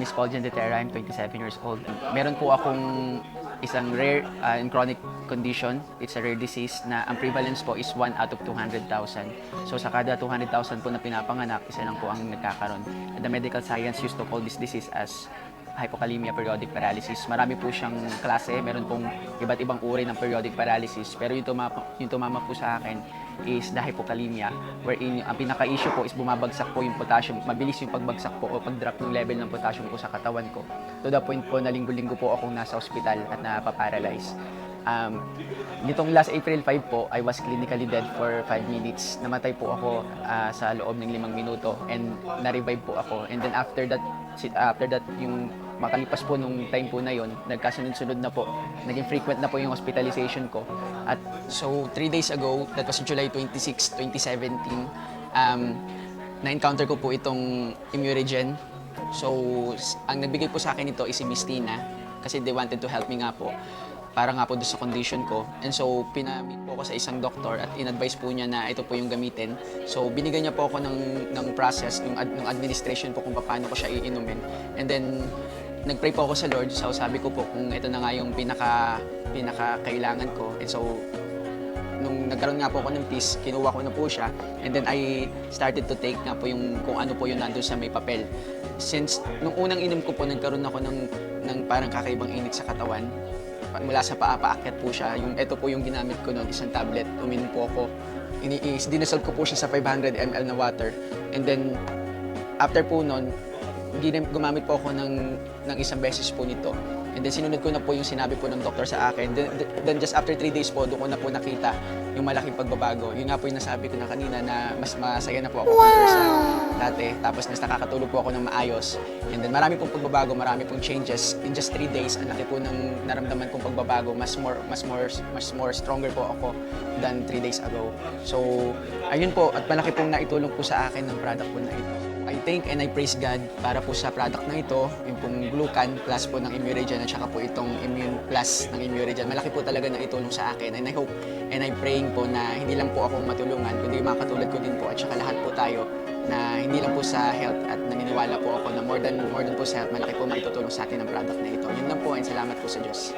Miss Paul Jan Deterra, I'm 27 years old. Meron po akong isang rare and chronic condition. It's a rare disease na ang prevalence po is 1 out of 200,000. So sa kada 200,000 po na pinapanganak, isa lang po ang nagkakaroon. And the medical science used to call this disease as hypokalemia periodic paralysis. Marami po siyang klase, meron pong iba't ibang uri ng periodic paralysis. Pero yung tumama po sa akin is the hypokalemia, wherein ang pinaka-issue po is bumabagsak po yung potassium, mabilis yung pagbagsak po o pag-drop ng level ng potassium po sa katawan ko. To the point po na linggo-linggo po akong nasa ospital at napaparalyze. Nitong last April 5 po, I was clinically dead for 5 minutes. Namatay po ako sa loob ng 5 minuto and na-revive po ako. And then after that yung makalipas po nung time po na yon, nagkasunod-sunod na po. Naging frequent na po yung hospitalization ko. At so 3 days ago, that was July 26, 2017, na-encounter ko po itong Immurigen. So ang nagbigay po sa akin ito is si Miss Tina kasi they wanted to help me nga po para nga po doon sa condition ko. And so, pinamit po ako sa isang doktor at in-advise po niya na ito po yung gamitin. So, binigyan niya po ako ng process, ng administration po kung paano ko siya iinumin. And then, nag-pray po ako sa Lord. So, sabi ko po kung ito na nga yung pinaka-kailangan ko. And so, nung nagkaroon nga po ako ng peace, kinuha ko na po siya. And then, I started to take nga po yung kung ano po yung nandun sa may papel. Since, nung unang inom ko po, nagkaroon ako ng parang kakaibang init sa katawan. Mula sa paa, paakyat po siya. Ito po yung ginamit ko noon, isang tablet. Uminom po ako. Dinasal ko po siya sa 500 ml na water. And then, after po noon, gumamit po ako ng isang beses po nito. And then, sinunod ko na po yung sinabi po ng doktor sa akin. Then just after 3 days po, doon ko na po nakita yung malaking pagbabago. Yun nga po yung nasabi ko na kanina na mas masaya na po ako compare sa dati. Tapos, mas nakakatulog po ako ng maayos. And then, marami pong pagbabago, marami pong changes. In just 3 days, ang laki po ng naramdaman kong pagbabago. Mas more stronger po ako than 3 days ago. So, ayun po. At malaki pong naitulong po sa akin ng product po na ito. I thank and I praise God para po sa product na ito, yung pong Glucan plus po ng Immurigen at saka po itong Immune Plus ng Immurigen. Malaki po talaga na itulong sa akin and I hope and I'm praying po na hindi lang po ako matulungan, kundi mga katulad ko din po at saka lahat po tayo na hindi lang po sa health at naniniwala po ako na more than po sa health, malaki po maitutulong sa atin ang product na ito. Yun lang po and salamat po sa Diyos.